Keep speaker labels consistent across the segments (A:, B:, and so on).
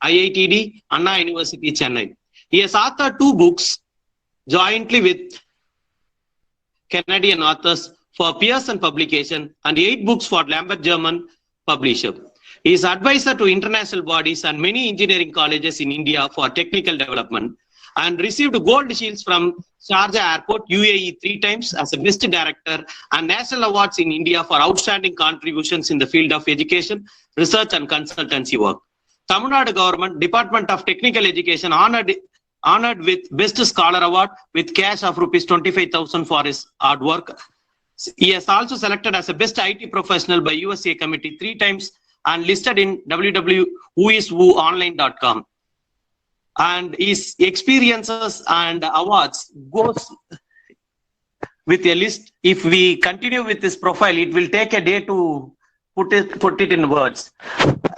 A: IITD, Anna University, Chennai. He has authored 2 books jointly with Canadian authors for Pearson publication and 8 books for Lambert German publisher. He is advisor to international bodies and many engineering colleges in India for technical development and received gold shields from Sharjah Airport, UAE 3 times as a best director and national awards in India for outstanding contributions in the field of education, research and consultancy work. Tamil Nadu government, Department of Technical Education honored with Best Scholar Award with cash of rupees 25,000 for his hard work. He has also selected as a best IT professional by USA committee 3 times and listed in www.whoiswhoonline.com. And his experiences and awards goes with a list. If we continue with this profile, it will take a day to put it in words.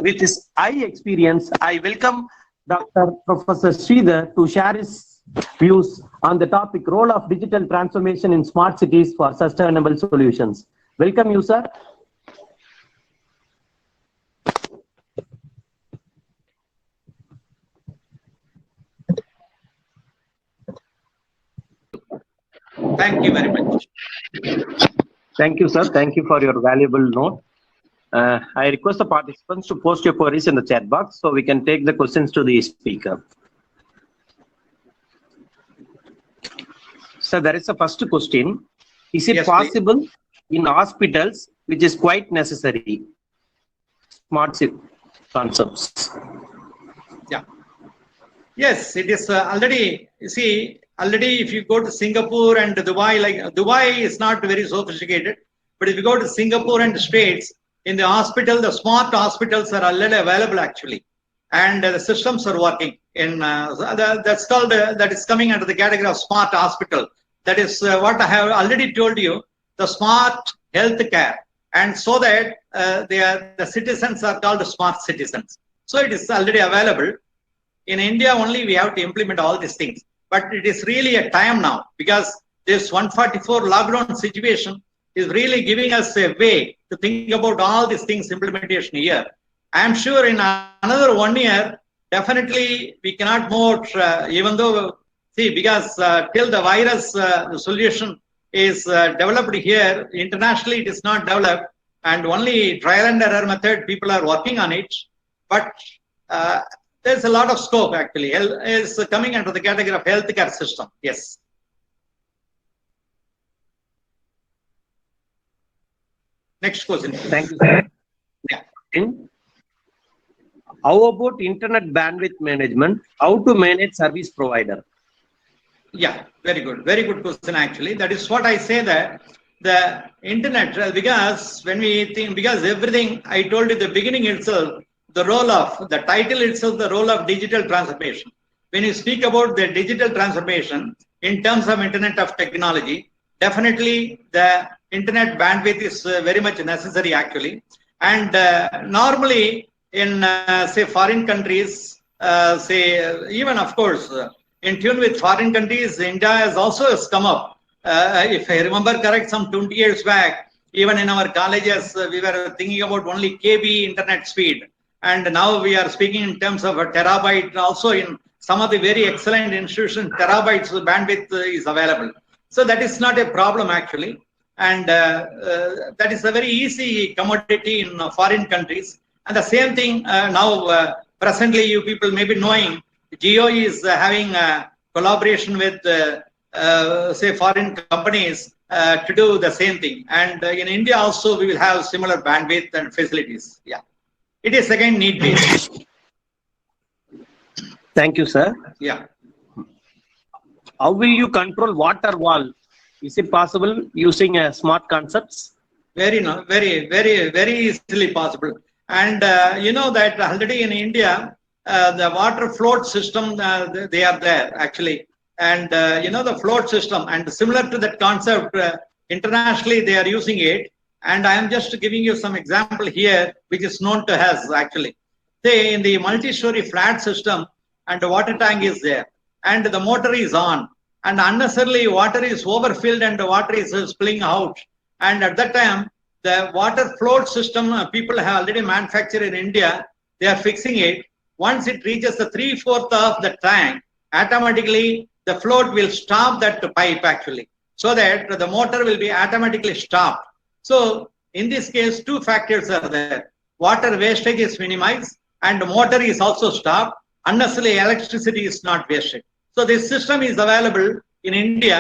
A: With his high experience, I welcome Dr. Professor Sridhar to share his views on the topic role of digital transformation in smart cities for sustainable solutions. Welcome you, sir.
B: Thank you very much.
A: Thank you, sir. Thank you for your valuable note. I request the participants to post your queries in the chat box so we can take the questions to the speaker. So there is a first question. Is it possible in hospitals, which is quite necessary, smart city concepts?
B: Yeah. Yes, it is already, you see, already if you go to Singapore and Dubai, like Dubai is not very sophisticated, but if you go to Singapore and the States, in the hospital, the smart hospitals are already available actually. And the systems are working in, that's called, that is coming under the category of smart hospital. That is what I have already told you, the smart health care. And so that the citizens are called smart citizens. So it is already available. In India only we have to implement all these things. But it is really a time now because this 144 lockdown situation is really giving us a way to think about all these things implementation here. I am sure in another 1 year, definitely we cannot more, even though, see, because till the virus the solution is developed here, internationally it is not developed, and only trial and error method, people are working on it. But there's a lot of scope actually. Is coming under the category of healthcare system. Yes. Next question.
A: Thank you, sir. Yeah. How about internet bandwidth management? How to manage service provider?
B: Yeah, very good question actually. That is what I say, that the internet, because when we think, because everything I told you at the beginning itself, the role of the title itself, the role of digital transformation. When you speak about the digital transformation in terms of internet of technology, definitely the internet bandwidth is very much necessary actually. And normally in say foreign countries, even of course in tune with foreign countries, India has also come up. If I remember correct, some 20 years back, even in our colleges, we were thinking about only KB internet speed. And now we are speaking in terms of a terabyte. Also in some of the very excellent institutions, terabytes of bandwidth is available. So that is not a problem actually. And that is a very easy commodity in foreign countries. And the same thing now, presently you people may be knowing, Jio is having a collaboration with say foreign companies to do the same thing. And in India also we will have similar bandwidth and facilities. Yeah. It is again need based.
A: Thank you, sir.
B: Yeah.
A: How will you control water wall? Is it possible using smart concepts?
B: Very easily possible. And you know that already in India, the water float system, they are there actually. And you know the float system, and similar to that concept, internationally they are using it. And I am just giving you some example here, which is known to us actually. Say in the multi-story flat system, and the water tank is there, and the motor is on, and unnecessarily water is overfilled and the water is spilling out. And at that time, the water float system people have already manufactured in India, they are fixing it. once it reaches the 3/4 of the tank, automatically the float will stop that pipe actually, so that the motor will be automatically stopped. So in this case, two factors are there. Water wastage is minimized and the motor is also stopped. Unnecessarily electricity is not wasted. So this system is available in India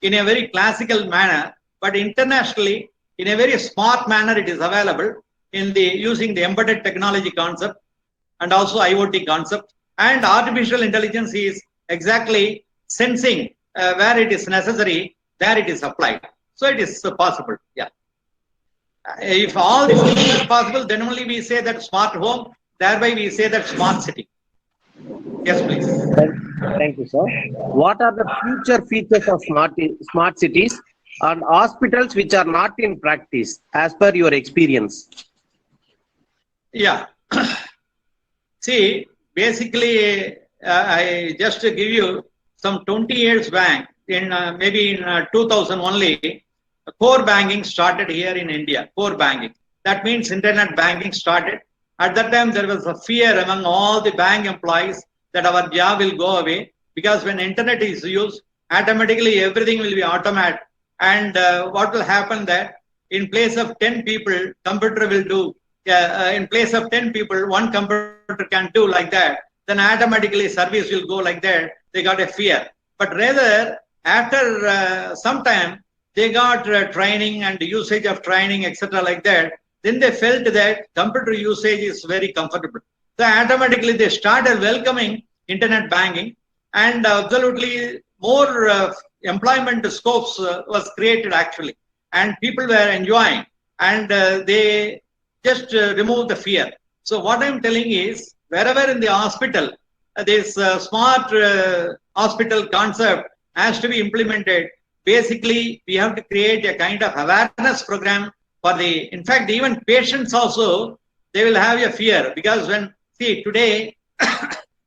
B: in a very classical manner, but internationally in a very smart manner it is available in the using the embedded technology concept and also IoT concept, and artificial intelligence is exactly sensing where it is necessary, there it is applied. So it is possible. Yeah. If all this is possible, then only we say that smart home, thereby we say that smart city. Yes, please.
A: Thank you, sir. What are the future features of smart cities and hospitals which are not in practice as per your experience?
B: Yeah. See, basically, I just to give you some 20 years back, in maybe in 2000 only, core banking started here in India. Core banking. That means internet banking started. At that time, there was a fear among all the bank employees that our job will go away, because when internet is used, automatically everything will be automated. And what will happen that in place of 10 people, computer will do. In place of 10 people, one computer can do like that. Then automatically service will go like that. They got a fear. But rather, after some time, they got training and usage of training, etc. like that. Then they felt that computer usage is very comfortable. So automatically they started welcoming internet banking, and absolutely more employment scopes was created actually, and people were enjoying, and they just remove the fear. So what I'm telling is, wherever in the hospital, this smart hospital concept has to be implemented. Basically, we have to create a kind of awareness program for the, in fact, even patients also, they will have a fear, because when, see, today,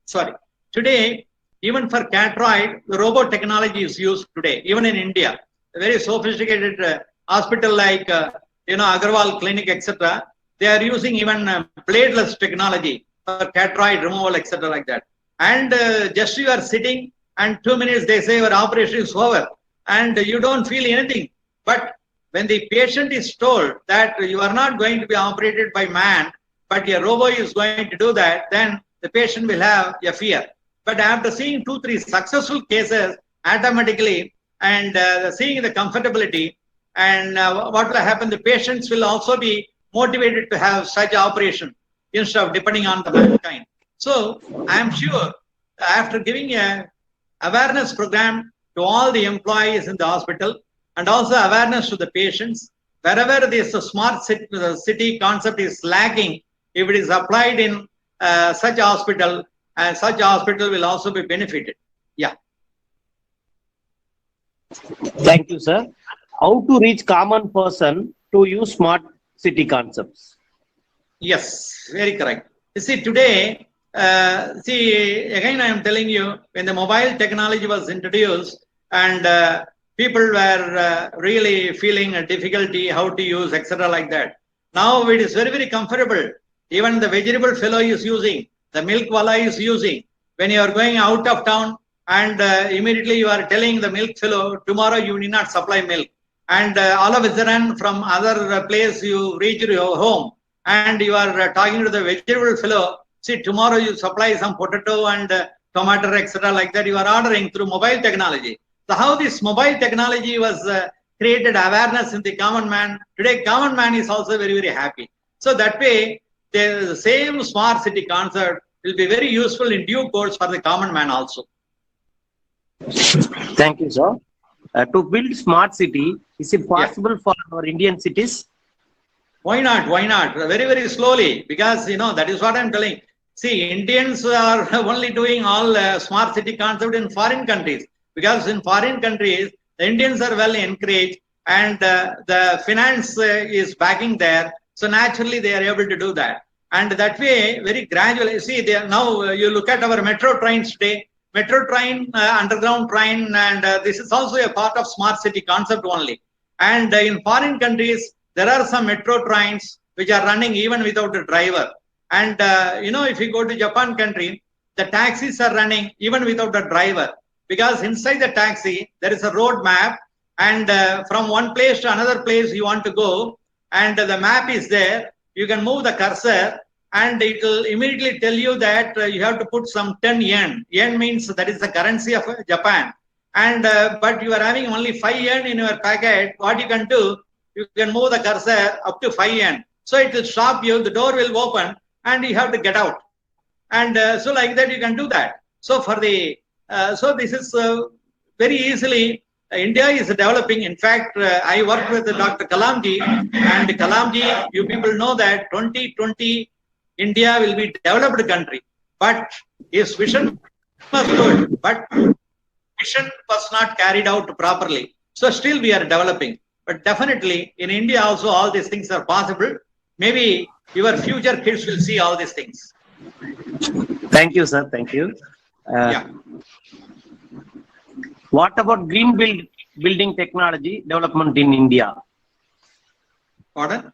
B: sorry, today, even for cataract, the robot technology is used today, even in India. A very sophisticated hospital like, Agarwal Clinic, etc. They are using even bladeless technology for cataract removal, etc. like that. And just you are sitting, and 2 minutes they say your operation is over, and you don't feel anything. But when the patient is told that you are not going to be operated by man, but your robot is going to do that, then the patient will have a fear. But after seeing 2-3 successful cases, automatically, and seeing the comfortability, and what will happen, the patients will also be motivated to have such operation instead of depending on the mankind. So I am sure after giving a awareness program to all the employees in the hospital, and also awareness to the patients, wherever this smart city concept is lacking, if it is applied in such hospital, and such hospital will also be benefited. Yeah.
A: Thank you, sir. How to reach common person to use smart city concepts?
B: Yes, very correct. You see, today, again, I am telling you, when the mobile technology was introduced, and people were really feeling a difficulty how to use, etc. like that. Now it is very, very comfortable. Even the vegetable fellow is using, the milk wala is using. When you are going out of town, and immediately you are telling the milk fellow, tomorrow you need not supply milk. And all of a sudden, from other place, you reach your home, and you are talking to the vegetable fellow. See, tomorrow you supply some potato and tomato, etc. like that. You are ordering through mobile technology. So how this mobile technology was created awareness in the common man. Today, common man is also very, very happy. So that way, the same smart city concept will be very useful in due course for the common man also.
A: Thank you, sir. To build smart city, is it possible for our Indian cities?
B: Why not? Why not? Very, very slowly, because that is what I'm telling. See, Indians are only doing all smart city concept in foreign countries. Because in foreign countries, the Indians are well encouraged, and the finance is backing there. So naturally, they are able to do that. And that way, very gradually, see, now you look at our metro trains today, metro train, underground train, and this is also a part of smart city concept only. And in foreign countries, there are some metro trains which are running even without a driver. And if you go to Japan country, the taxis are running even without a driver, because inside the taxi there is a road map, and from one place to another place you want to go, and the map is there. You can move the cursor and it will immediately tell you that you have to put some 10 yen. Yen means that is the currency of Japan. And but you are having only 5 yen in your packet. What you can do, you can move the cursor up to 5 yen. So it will stop you, the door will open, and you have to get out. And so like that you can do that. So for the so this is very easily India is developing. In fact, I worked with Dr. Kalamji, and Kalamji, you people know that 2020 India will be developed country, but his vision was good, but vision was not carried out properly. So still we are developing, but definitely in India also all these things are possible. Maybe your future kids will see all these things.
A: Thank you, sir. Thank you.
B: Yeah.
A: What about building technology development in India?
B: Pardon?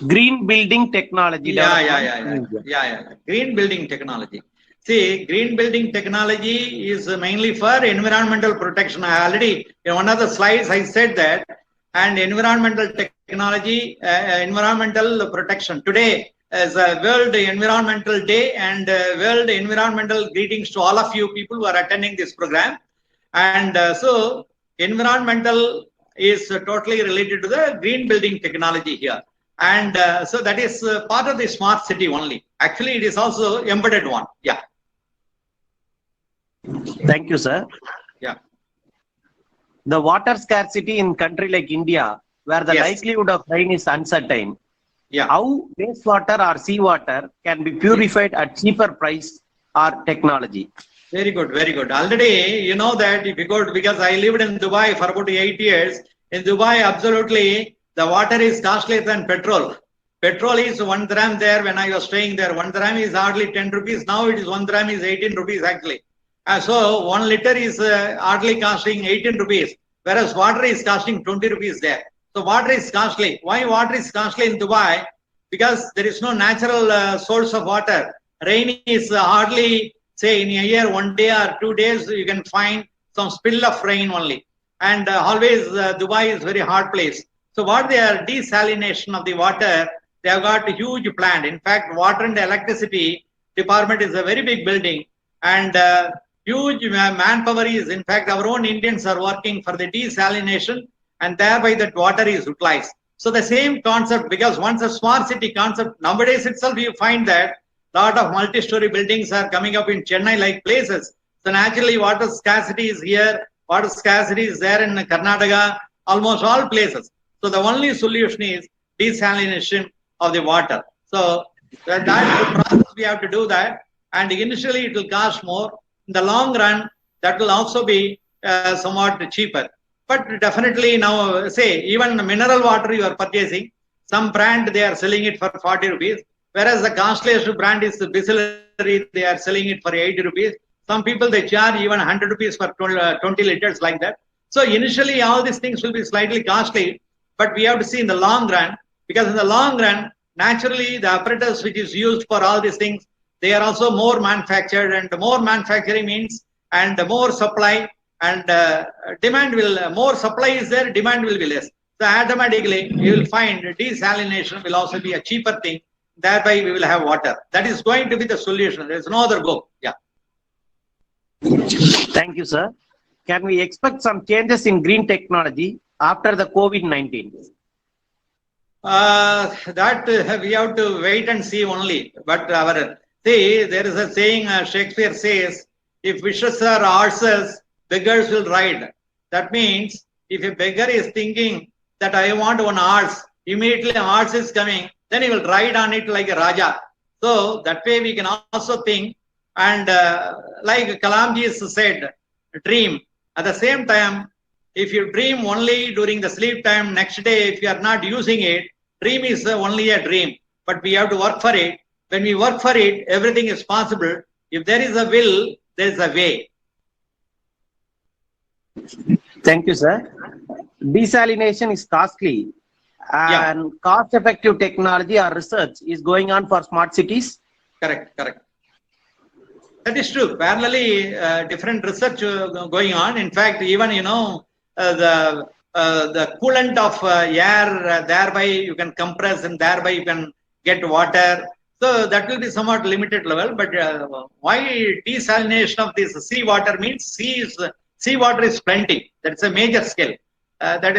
A: Green building technology.
B: Yeah. Green building technology. See, green building technology is mainly for environmental protection. I already, in one of the slides, I said that, and environmental technology, environmental protection. Today is a World Environmental Day, and World Environmental greetings to all of you people who are attending this program. And so environmental is totally related to the green building technology here. And so that is part of the smart city only. Actually, it is also embedded one. Yeah.
A: Thank you, sir.
B: Yeah.
A: The water scarcity in country like India, where the likelihood of rain is uncertain.
B: Yeah.
A: How wastewater or seawater can be purified at cheaper price or technology?
B: Very good, very good. Already, you know that if you go to, because I lived in Dubai for about 8 years. In Dubai, absolutely, the water is costlier than petrol. Petrol is 1 dirham there when I was staying there. 1 dirham is hardly 10 rupees. Now it is 1 dirham is 18 rupees actually. So 1 liter is hardly costing 18 rupees, whereas water is costing 20 rupees there. So water is costly. Why water is costly in Dubai? Because there is no natural source of water. Rain is hardly, say in a year, 1 day or 2 days, you can find some spill of rain only. And always Dubai is very hard place. So what they are, desalination of the water, they have got a huge plant. In fact, water and electricity department is a very big building, and huge manpower is, in fact, our own Indians are working for the desalination, and thereby that water is utilized. So the same concept, because once a smart city concept, nowadays itself you find that lot of multi-story buildings are coming up in Chennai like places. So naturally water scarcity is here, water scarcity is there in Karnataka, almost all places. So the only solution is desalination of the water. So that the process we have to do that, and initially it will cost more. In the long run, that will also be somewhat cheaper. But definitely now, say even mineral water you are purchasing, some brand they are selling it for 40 rupees, whereas the costliest brand is Bisleri, they are selling it for 80 rupees. Some people they charge even 100 rupees for 20 liters like that. So initially all these things will be slightly costly, but we have to see in the long run, because in the long run, naturally the apparatus which is used for all these things, they are also more manufactured, and more manufacturing means, and more supply, and demand will, more supply is there, demand will be less. So automatically you will find desalination will also be a cheaper thing. Thereby we will have water. That is going to be the solution. There is no other go. Yeah.
A: Thank you, sir. Can we expect some changes in green technology after the COVID-19?
B: That we have to wait and see only. But see, there is a saying, Shakespeare says, if wishes are horses, beggars will ride. That means if a beggar is thinking that I want one horse, immediately a horse is coming, then he will ride on it like a Raja. So that way we can also think, and like Kalamji said, dream. At the same time, if you dream only during the sleep time, next day if you are not using it, dream is only a dream. But we have to work for it. When we work for it, everything is possible. If there is a will, there is a way.
A: Thank you, sir. Desalination is costly
B: Yeah.
A: and cost-effective technology or research is going on for smart cities?
B: Correct. That is true. Parallelly, different research going on. In fact, even the coolant of air, thereby you can compress and thereby you can get water. So that will be somewhat limited level. But why desalination of this seawater means seawater is plenty. That's a major scale. That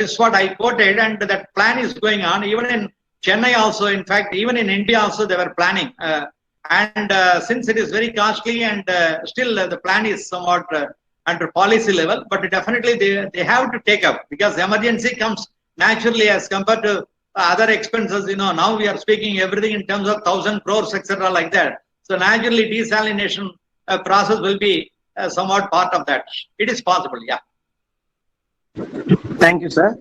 B: is what I quoted, and that plan is going on. Even in Chennai also, in fact, even in India also, they were planning. And since it is very costly and still the plan is somewhat under policy level, but definitely they have to take up, because emergency comes naturally as compared to other expenses. Now we are speaking everything in terms of 1,000 crores, etc. like that. So naturally desalination process will be somewhat part of that. It is possible, yeah.
A: Thank you, sir.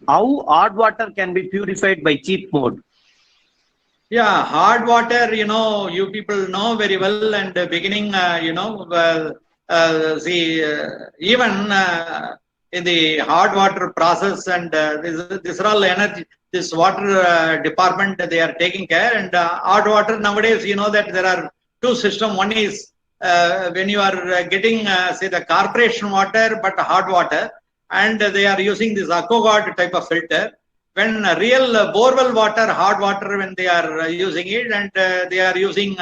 A: How hard water can be purified by cheap mode?
B: Yeah, hard water, you people know very well. And beginning, even in the hard water process, and this are all energy, this water department, they are taking care. And hard water nowadays, that there are two systems. One is when you are getting, say, the corporation water, but hard water, and they are using this AquaGuard type of filter. When real borewell water, hard water, when they are using it, and they are using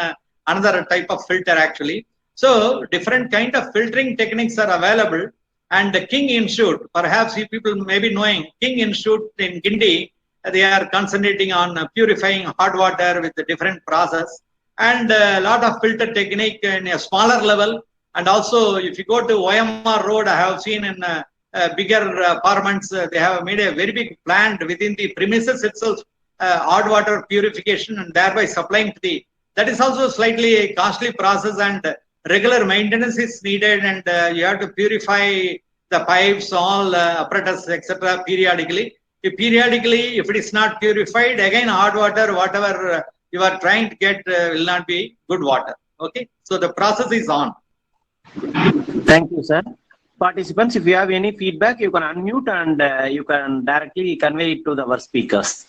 B: another type of filter actually. So different kind of filtering techniques are available. And the King Institute, perhaps you people may be knowing, King Institute in Guindy, they are concentrating on purifying hot water with the different process, and a lot of filter technique in a smaller level. And also, if you go to OMR Road, I have seen in bigger apartments, they have made a very big plant within the premises itself, hot water purification, and thereby supplying to the. That is also slightly a costly process, and regular maintenance is needed, and you have to purify the pipes, all apparatus, etc. periodically. If it is not purified, again hot water, whatever you are trying to get, will not be good water. Okay, so the process is on.
A: Thank you, sir. Participants, if you have any feedback, you can unmute and you can directly convey it to our speakers.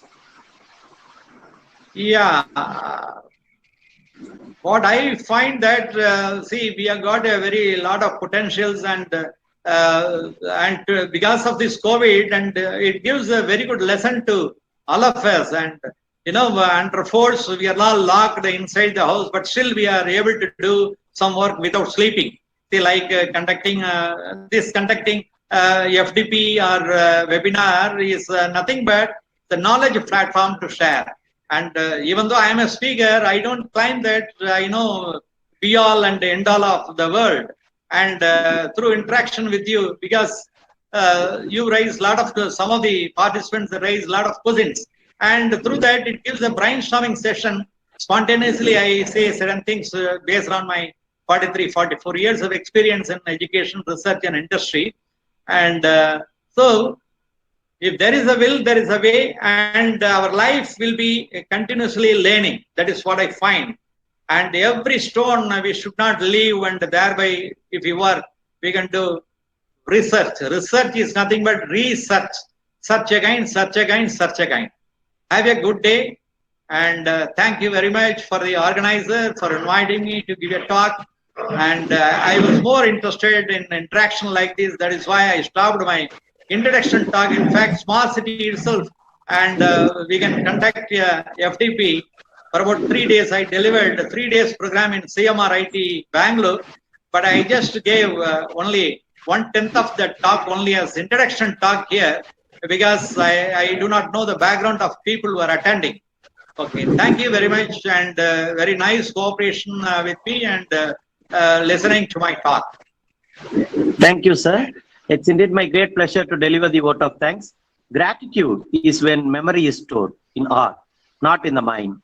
B: Yeah. What I find that, we have got a very lot of potentials, and because of this COVID, and it gives a very good lesson to all of us. And under force, we are all locked inside the house, but still we are able to do some work without sleeping. Like conducting FDP or webinar is nothing but the knowledge platform to share. And even though I am a speaker, I don't claim that I know be all and end all of the world. And through interaction with you, because you raise a lot of some of the participants raise a lot of questions, and through that it gives a brainstorming session. Spontaneously, I say certain things based on my 44 years of experience in education, research, and industry. And so, if there is a will, there is a way, and our life will be continuously learning. That is what I find. And every stone we should not leave, and thereby, if we work, we can do research. Research is nothing but research. Search again, search again, search again. Have a good day, and thank you very much for the organizer for inviting me to give a talk. And I was more interested in interaction like this. That is why I stopped my introduction talk. In fact, small city itself, and we can conduct FDP for about 3 days. I delivered a 3 days program in CMRIT Bangalore, but I just gave only 1/10 of the talk only as introduction talk here, because I do not know the background of people who are attending. Okay, thank you very much, and very nice cooperation with me, and listening to my talk.
A: Thank you, sir. It's indeed my great pleasure to deliver the vote of thanks. Gratitude is when memory is stored in art, not in the mind.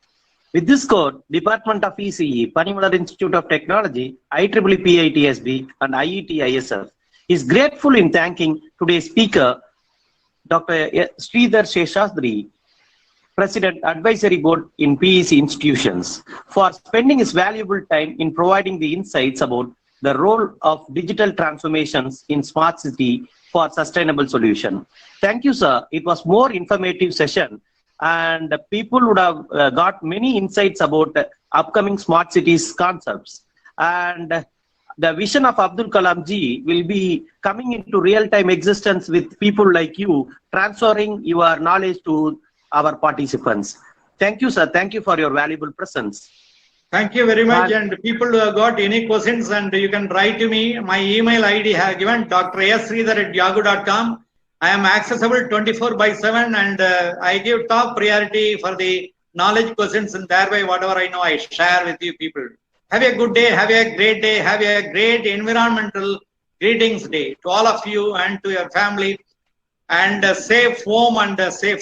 A: With this quote, Department of ECE, Panimalar Institute of Technology, IEEE PITSB, and IET ISF is grateful in thanking today's speaker, Dr. Sridhar Seshadri, President Advisory Board in PEC institutions, for spending his valuable time in providing the insights about the role of digital transformations in smart city for sustainable solution. Thank you, sir. It was more informative session, and people would have got many insights about upcoming smart cities concepts. And the vision of Abdul Kalam ji will be coming into real-time existence with people like you, transferring your knowledge to our participants. Thank you, sir. Thank you for your valuable presence.
B: Thank you very much. And people who have got any questions, and you can write to me. My email ID have given dr.asridhar@yahoo.com. I am accessible 24/7, and I give top priority for the knowledge questions, and thereby whatever I know I share with you people. Have a good day. Have a great day. Have a great environmental greetings day to all of you and to your family, and safe home and safe